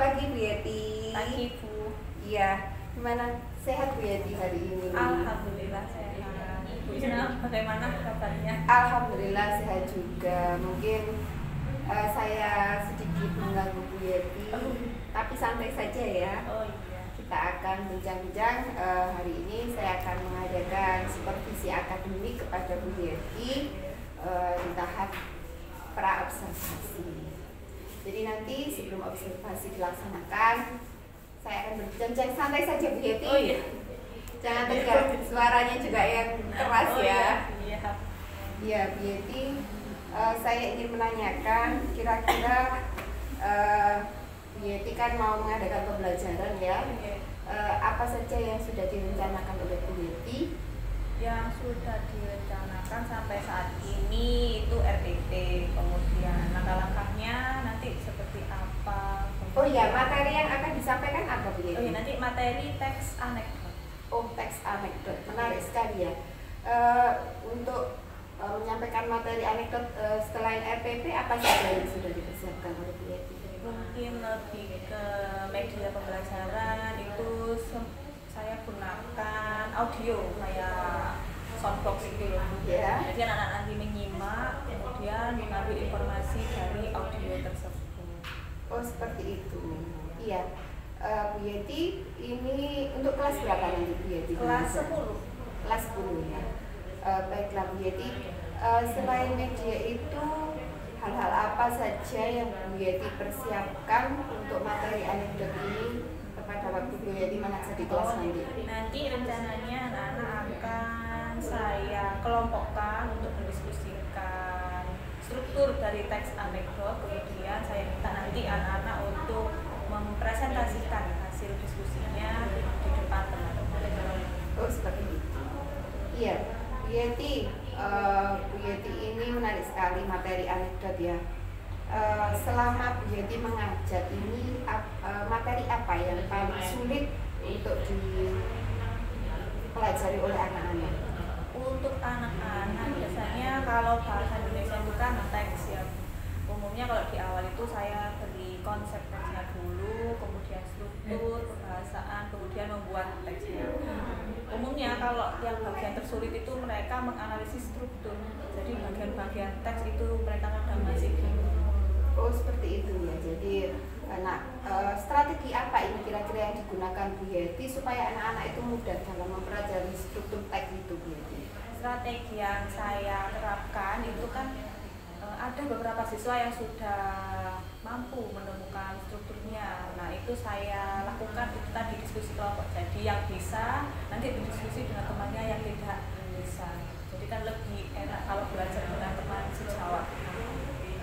pagi Bu Yeti. Pagi Bu. Iya, gimana sehat Bu Yeti hari ini? Alhamdulillah sehat. Ibu Ina bagaimana kabarnya? Alhamdulillah sehat juga. Mungkin saya sedikit mengganggu Bu Yeti, tapi santai saja ya. Oh iya. Kita akan bincang-bincang. Hari ini saya akan mengadakan supervisi akademik kepada Bu Yeti di tahap pra-observasi. Jadi nanti sebelum observasi dilaksanakan, saya akan berbincang santai saja Bu Yeti. Oh iya. Jangan tegang, suaranya juga yang keras ya. Iya. Iya Bu Yeti, saya ingin menanyakan kira-kira Bu Yeti kan mau mengadakan pembelajaran ya. Apa saja yang sudah direncanakan oleh Bu Yeti? Yang sudah direncanakan sampai saat ini itu RPT, kemudian langkah-langkahnya nanti seperti apa. Oh iya, materi yang akan disampaikan apa Bu Yeti? Oh iya, nanti materi teks anekdot. Oh, teks anekdot, menarik sekali ya. Untuk menyampaikan materi anekdot selain RPP, apa saja yang sudah dipersiapkan oleh Bu Yeti? Mungkin lebih ke media pembelajaran itu saya gunakan audio kayak soundbox itu loh. Ya. Jadi anak-anak nanti menyimak, kemudian mengambil informasi dari audio tersebut. Oh seperti itu. Iya. Bu Yeti, ini untuk kelas berapa nanti Bu Yeti? Kelas 10. Kelas 10 ya. Baiklah Bu Yeti. Selain media itu, hal-hal apa saja yang Bu Yeti persiapkan untuk materi anekdot ini pada waktu Bu Yeti mengajar di kelas nanti? Nanti rencananya anak-anak akan saya kelompokkan untuk mendiskusikan struktur dari teks anekdot, kemudian saya minta nanti anak-anak untuk mempresentasikan hasil diskusinya di depan teman-teman. Oh seperti itu. Iya, Bu Yeti, Bu Yeti ini menarik sekali materi anekdot ya. Selama Bu Yeti mengajar ini materi apa yang paling sulit untuk dipelajari oleh anak-anak? Untuk anak-anak biasanya kalau bahasa Indonesia itu kan teks ya. Umumnya kalau di awal itu saya beri konsep teksnya dulu, kemudian struktur, kebahasaan, kemudian membuat teksnya. Umumnya kalau yang bagian tersulit itu mereka menganalisis struktur. Jadi bagian-bagian teks itu mereka kadang masih bingung. Oh seperti itu ya. Jadi strategi apa ini kira-kira yang digunakan Bu Yeti supaya anak-anak itu mudah dalam mempelajari struktur teks itu Bu Yeti? Strategi yang saya terapkan itu kan ada beberapa siswa yang sudah mampu menemukan strukturnya. Nah itu saya lakukan itu tadi diskusi kelompok. Jadi yang bisa nanti berdiskusi dengan temannya yang tidak bisa. Jadi kan lebih enak kalau belajar dengan teman sejawat.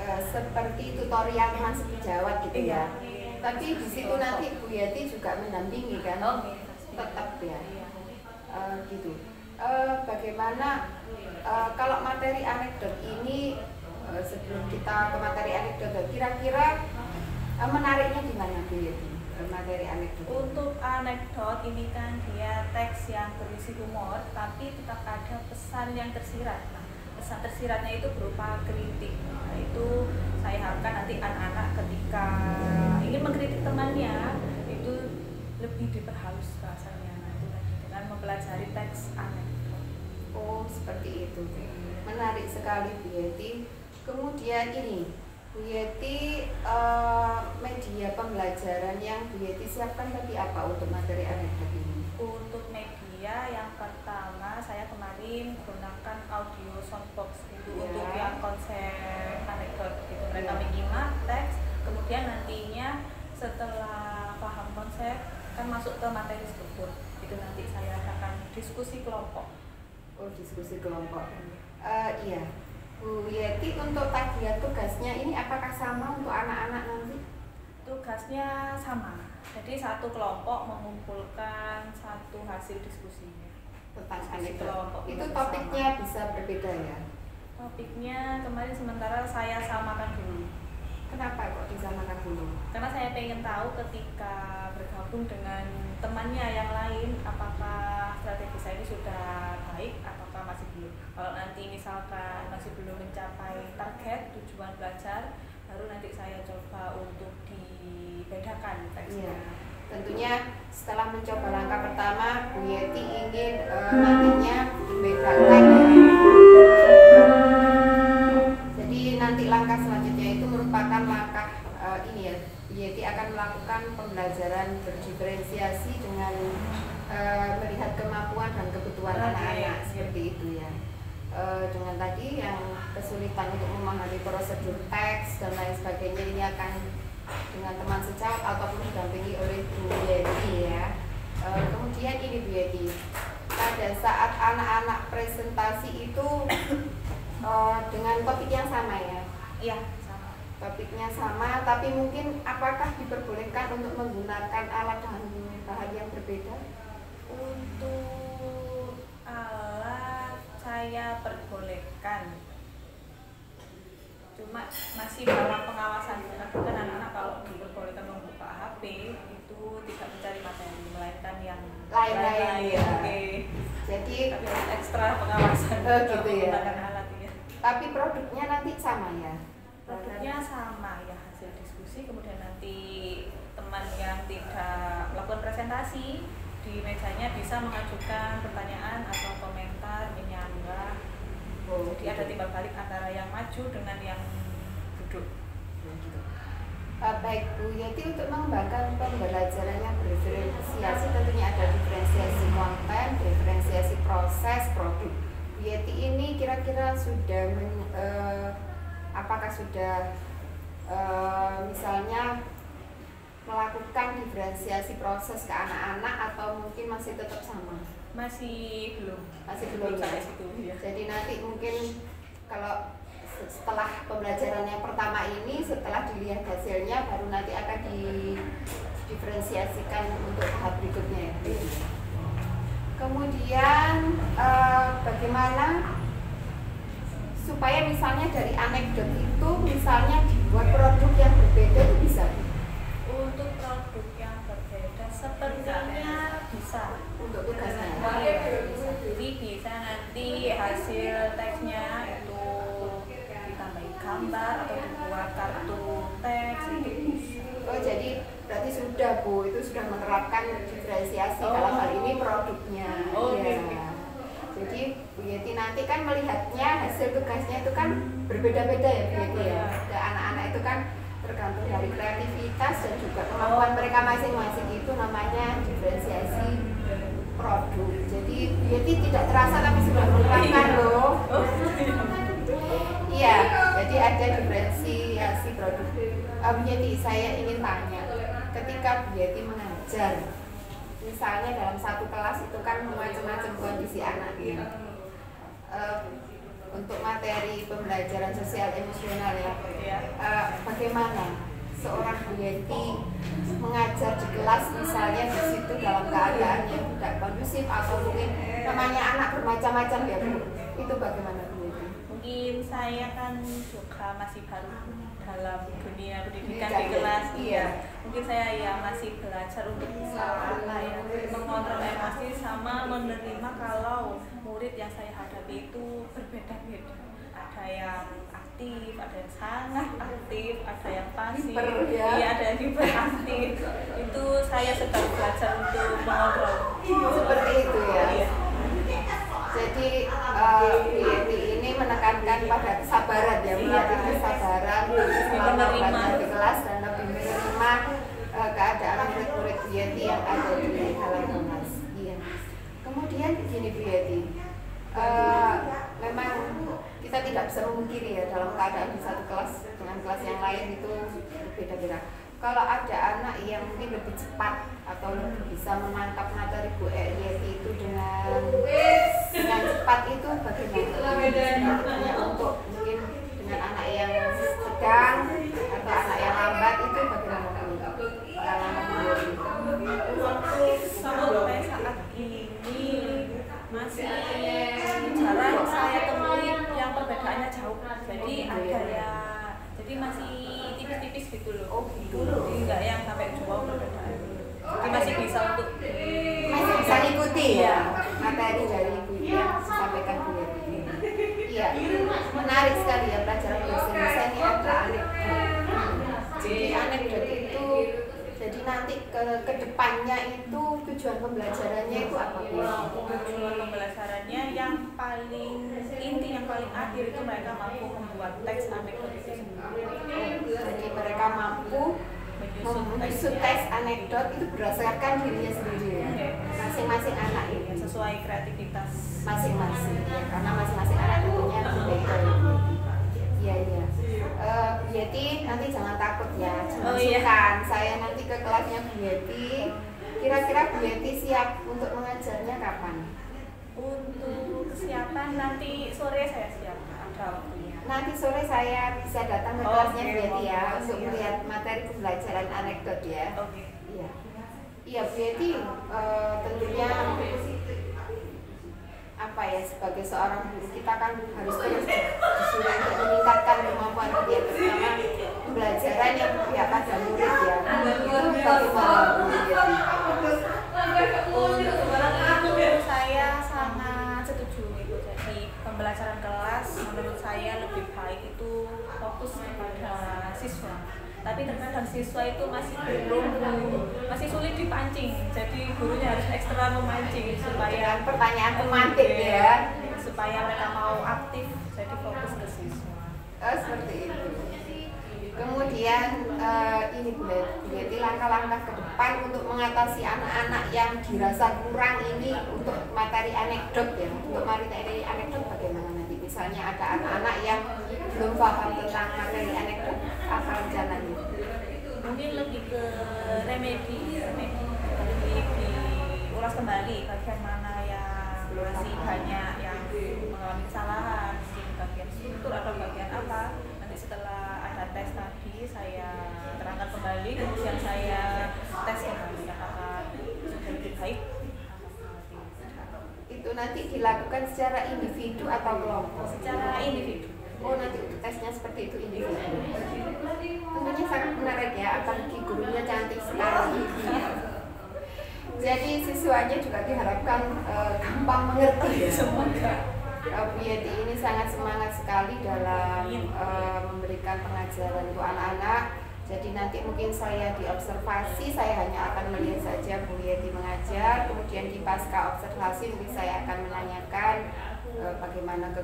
Seperti tutorial teman sejawat gitu ya. Tapi di situ nanti Bu Yeti juga mendampingi kan? Oh, tetap ya. Gitu. Bagaimana kalau materi anekdot ini sebelum kita ke materi anekdot, kira-kira menariknya di mana Bu Yeti? Materi anekdot. Untuk anekdot ini kan dia teks yang berisi humor, tapi tetap ada pesan yang tersirat. Nah, pesan tersiratnya itu berupa kritik. Nah, itu saya harapkan nanti anak-anak ketika ingin mengkritik temannya itu lebih diperhalus bahasanya. Nah, itu tadi dengan mempelajari teks anekdot. Oh, seperti itu. Menarik sekali Bu Yeti. Kemudian ini Bu Yeti, media pembelajaran yang Bu Yeti siapkan tadi apa untuk materi anekdot ini? Untuk media yang pertama saya kemarin gunakan audio soundbox itu Ya. untuk yang konsep anekdot itu mereka menyimak teks, kemudian nantinya setelah paham konsep kan masuk ke materi struktur itu nanti saya akan diskusi kelompok. Oh, diskusi kelompok. Iya. Bu Yeti, untuk tagihan tugasnya ini apakah sama untuk anak-anak nanti? Tugasnya sama. Jadi satu kelompok mengumpulkan satu hasil diskusinya. Tentang Diskusi anekdot. kelompok Itu bersama. topiknya bisa berbeda ya? Topiknya kemarin sementara saya samakan dulu. Kenapa kok disamakan dulu? Karena saya pengen tahu ketika bergabung dengan temannya yang lain apakah strategi saya ini sudah baik ataukah masih belum. Kalau nanti misalkan masih belum mencapai target tujuan belajar, baru nanti saya coba untuk dibedakan teksnya. Tentunya setelah mencoba langkah pertama, Bu Yeti ingin nantinya membedakan ya. Jadi nanti langkah selanjutnya itu merupakan langkah ini ya, Bu Yeti akan melakukan pembelajaran berdiferensiasi dengan melihat kemampuan dan kebutuhan anak-anak seperti itu ya. Dengan tadi yang kesulitan untuk memahami prosedur teks dan lain sebagainya ini akan dengan teman sejawat ataupun didampingi oleh Bu Yeti ya. Kemudian ini Bu Yeti, pada saat anak-anak presentasi itu dengan topik yang sama ya? Iya, sama. Topiknya sama, tapi mungkin apakah diperbolehkan untuk menggunakan alat dan bahan yang berbeda? Untuk alat saya perbolehkan, cuma masih dalam pengawasan karena kan anak-anak kalau diperbolehkan membuka HP itu tidak mencari materi melainkan yang lain-lain ya. Jadi tapi harus ekstra pengawasan gitu ya. menggunakan alat ya. Tapi produknya nanti sama ya? Produknya sama ya, hasil diskusi, kemudian nanti teman yang tidak melakukan presentasi di mejanya bisa mengajukan pertanyaan atau komentar, menyanggah. Jadi ada timbal balik antara yang maju dengan yang duduk. Baik Bu Yeti, untuk mengembangkan pembelajaran yang berdiferensiasi tentunya ada diferensiasi konten, diferensiasi proses, produk. Bu Yeti ini kira-kira sudah apakah sudah misalnya melakukan diferensiasi proses ke anak-anak atau mungkin masih tetap sama? Masih belum Ya? situ ya. Jadi nanti mungkin kalau setelah pembelajaran yang pertama ini, setelah dilihat hasilnya baru nanti akan didiferensiasikan untuk tahap berikutnya ya. Kemudian bagaimana supaya misalnya dari anekdot itu misalnya dibuat produk yang berbeda itu bisa? Untuk produk yang berbeda sepertinya bisa. Untuk tugasnya? Jadi bisa nanti hasil teksnya itu ditambahin gambar atau dibuat kartu teks itu bisa. Oh jadi berarti sudah Bu, itu sudah menerapkan diferensiasi dalam hal ini produknya. Iya. Jadi Bu Yeti nanti kan melihatnya hasil tugasnya itu kan berbeda-beda ya Bu Yeti ya. Ke anak-anak itu kan tergantung dari kreativitas dan juga kemampuan mereka masing-masing, itu namanya diferensiasi produk. Jadi Bu Yeti tidak terasa tapi sudah menerapkan loh. Iya, jadi ada diferensiasi produk. Bu Yeti, saya ingin tanya, ketika Bu Yeti mengajar, misalnya dalam satu kelas itu kan macam-macam kondisi anak ya. Untuk materi pembelajaran sosial emosional ya, bagaimana seorang Bu Yeti mengajar di kelas misalnya di situ dalam keadaan yang tidak kondusif atau mungkin namanya anak bermacam-macam ya Bu, itu bagaimana Bu Yeti? Mungkin saya kan juga masih baru dalam dunia pendidikan di kelas, iya. Mungkin saya ya masih belajar untuk bisa mengontrol emosi sama menerima kalau murid yang saya hadapi itu berbeda-beda. Ada yang aktif, ada yang sangat aktif, ada yang pasif, iya, ada yang hiperaktif. Itu saya sedang belajar untuk mengontrol. Seperti itu ya. Iya. Jadi Bu Yeti ini menekankan pada kesabaran ya, melatih kesabaran selama belajar di kelas dan lebih menerima keadaan murid-murid Bu Yeti yang ada di dalam kelas. Iya. Kemudian begini Bu Yeti, memang kita tidak bisa memungkiri ya dalam keadaan di satu kelas dengan kelas yang lain itu berbeda-beda. Kalau ada anak yang mungkin lebih cepat atau lebih bisa menangkap materi Bu Yeti itu dengan cepat, itu bagaimana? Untuk mungkin dengan anak yang sedang atau anak yang lambat itu bagaimana? Pengalaman Bu Yeti? Sampai saat ini masih jarang saya temui yang perbedaannya jauh. Jadi ada ya, jadi masih tipis-tipis gitu loh. Oh gitu. Jadi enggak yang sampai jauh perbedaan. Jadi masih bisa untuk masih bisa ikuti ya materi dari Bu yang disampaikan Bu Yeti. Iya, menarik sekali ya pelajaran bahasa Indonesia ini ada anekdot. Jadi anekdot itu jadi nanti ke depannya itu tujuan pembelajarannya itu apa? Tujuan pembelajarannya yang paling inti, yang paling akhir itu mereka mampu membuat teks anekdot itu sendiri. Jadi mereka mampu menyusun teks anekdot itu berdasarkan dirinya sendiri ya. Masing-masing anak ini Sesuai kreativitas masing-masing ya, karena masing-masing anak tentunya berbeda. Iya iya. Bu Yeti nanti jangan takut ya, jangan sungkan. Saya nanti ke kelasnya Bu Yeti. Kira-kira Bu Yeti siap untuk mengajarnya kapan? Untuk kesiapan nanti sore saya siap, ada waktunya. Nanti sore saya bisa datang ke kelasnya Bu Yeti ya, untuk melihat materi pembelajaran anekdot ya. Oke. Iya. Iya Bu Yeti, tentunya apa ya, sebagai seorang guru kita kan harus terus disuruh untuk meningkatkan kemampuan dia, terutama pembelajaran yang berpihak pada murid ya. Itu bagaimana Bu Yeti? Untuk saya sangat setuju itu. Jadi pembelajaran kelas menurut saya lebih baik itu fokus kepada siswa. Tapi terkadang siswa itu masih sulit dipancing. Jadi gurunya harus ekstra memancing supaya pertanyaan pemantik ya, supaya mereka mau aktif. Jadi fokus ke siswa. Seperti itu. Kemudian ini Bu Yeti, langkah-langkah ke depan untuk mengatasi anak-anak yang dirasa kurang ini untuk materi anekdot ya. Untuk materi anekdot bagaimana nanti? Misalnya ada anak-anak yang belum paham tentang materi anekdot, apa rencananya? Mungkin lebih ke remedi diulas kembali bagian mana yang masih banyak yang mengalami kesalahan, mungkin bagian struktur atau bagian apa. Nanti setelah ada tes tadi saya terangkan kembali, kemudian saya tes kembali apakah sudah lebih baik. Itu nanti dilakukan secara individu atau kelompok? Secara individu. Oh, nanti tesnya seperti itu individu. Tentunya sangat menarik ya, apalagi gurunya cantik sekali. Jadi siswanya juga diharapkan gampang mengerti ya. Semoga. Bu Yeti ini sangat semangat sekali dalam memberikan pengajaran untuk anak-anak. Jadi nanti mungkin saya diobservasi, saya hanya akan melihat saja Bu Yeti mengajar. Kemudian di pasca observasi mungkin saya akan menanyakan bagaimana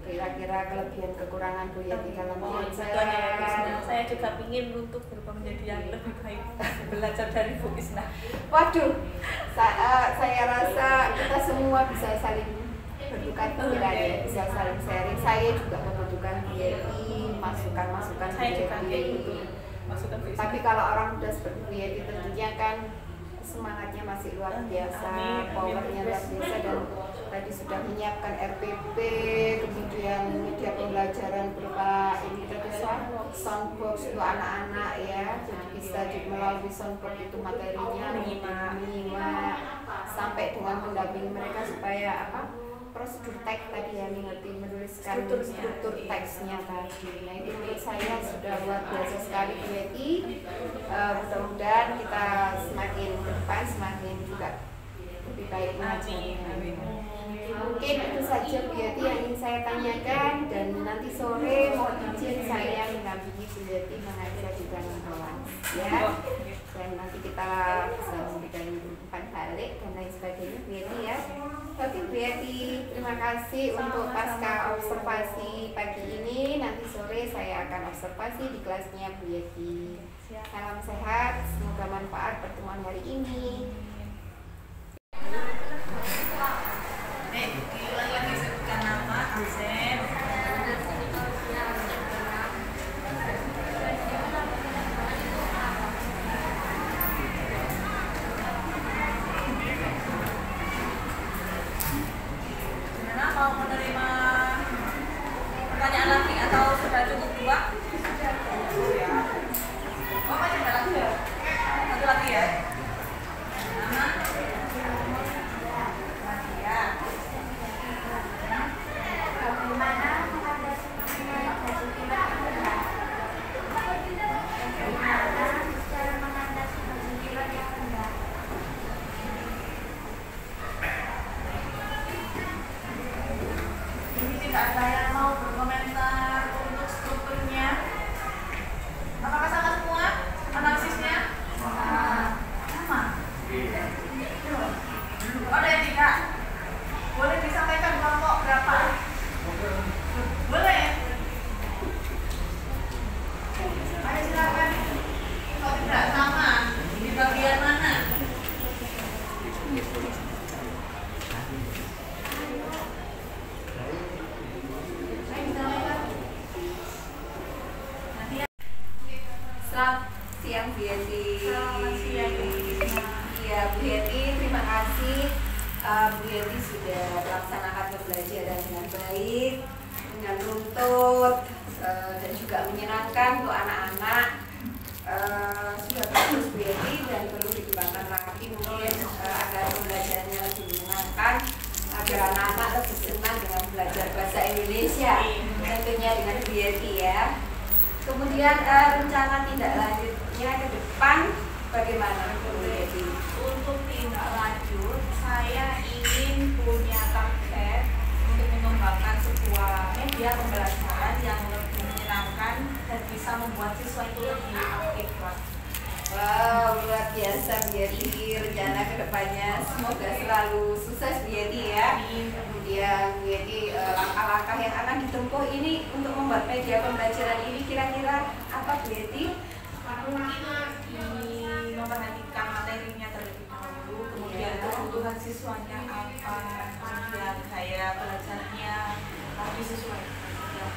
kira-kira kelebihan kekurangan Bu Yeti dalam mengajar. Saya juga ingin untuk berubah menjadi yang lebih baik, belajar dari Bu Isna. Waduh, saya rasa kita semua bisa saling bertukar pikiran ya, bisa saling sharing. Saya juga membutuhkan Bu Yeti, masukan-masukan Bu Yeti. Tapi kalau orang muda seperti Bu Yeti tentunya kan semangatnya masih luar biasa, powernya luar biasa, dan tadi sudah menyiapkan RPP, kemudian media pembelajaran berupa ini tadi soundbox untuk anak-anak ya, jadi bisa melalui soundbox itu materinya menyimak sampai dengan mendampingi mereka supaya prosedur teks tadi ya, mengerti menuliskan struktur teksnya tadi. Nah itu menurut saya sudah luar biasa sekali Bu Yeti. Mudah-mudahan kita semakin ke depan semakin juga lebih baik mengajarnya. Mungkin itu saja Bu Yeti yang ingin saya tanyakan, dan nanti sore mohon izin saya mendampingi Bu Yeti mengajar di dalam kelas ya. Dan nanti kita bisa memberikan umpan balik dan lain sebagainya Bu Yeti ya. Oke Bu Yeti, terima kasih untuk pasca observasi pagi ini. Nanti sore saya akan observasi di kelasnya Bu Yeti. Salam sehat, semoga manfaat pertemuan hari ini. Lagi sebutkan nama absen. Mau menerima pertanyaan lagi atau sudah cukup dua? Oh, masih ada lagi ya? Satu lagi ya? siang Bu Yeti. Selamat siang Bu Krisna. Iya Bu Yeti, terima kasih. Bu Yeti sudah melaksanakan pembelajaran dengan baik, dengan runtut, dan juga menyenangkan untuk anak-anak. Sudah bagus Bu Yeti dan perlu dikembangkan lagi mungkin agar pembelajarannya lebih menyenangkan, agar anak-anak lebih senang dengan belajar bahasa Indonesia, tentunya dengan Bu Yeti ya. Kemudian rencana tindak lanjutnya ke depan bagaimana Bu Yeti? Untuk tindak lanjut, saya ingin punya target untuk mengembangkan sebuah media pembelajaran yang lebih menyenangkan dan bisa membuat siswa itu lebih aktif, Pak. Wow, luar biasa Bu Yeti, rencana kedepannya semoga selalu sukses Bu Yeti ya. Kemudian Bu Yeti, langkah-langkah yang akan ditempuh ini untuk membuat media pembelajaran ini kira-kira apa Bu Yeti? Mungkin memperhatikan materinya terlebih dahulu, kemudian kebutuhan siswanya apa, kemudian gaya belajarnya harus disesuaikan.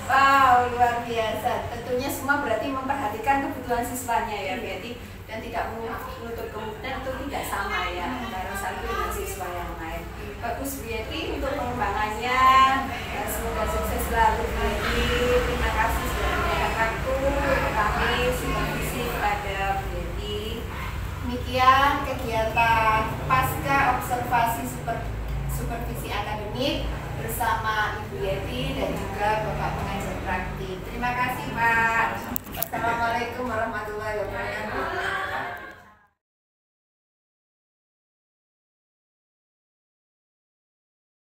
Wow, luar biasa. Tentunya semua berarti memperhatikan kebutuhan siswanya ya, Betty, dan tidak menutup kemungkinan itu tidak sama ya antara satu dengan siswa yang lain. Bagus Betty untuk pengembangannya. Semoga sukses selalu Betty. Terima kasih sudah menyediakan waktu kami supervisi kepada Betty. Demikian kegiatan pasca observasi supervisi akademik bersama Ibu Yeti dan juga Bapak pengajar praktik. Terima kasih Pak. Assalamualaikum warahmatullahi wabarakatuh.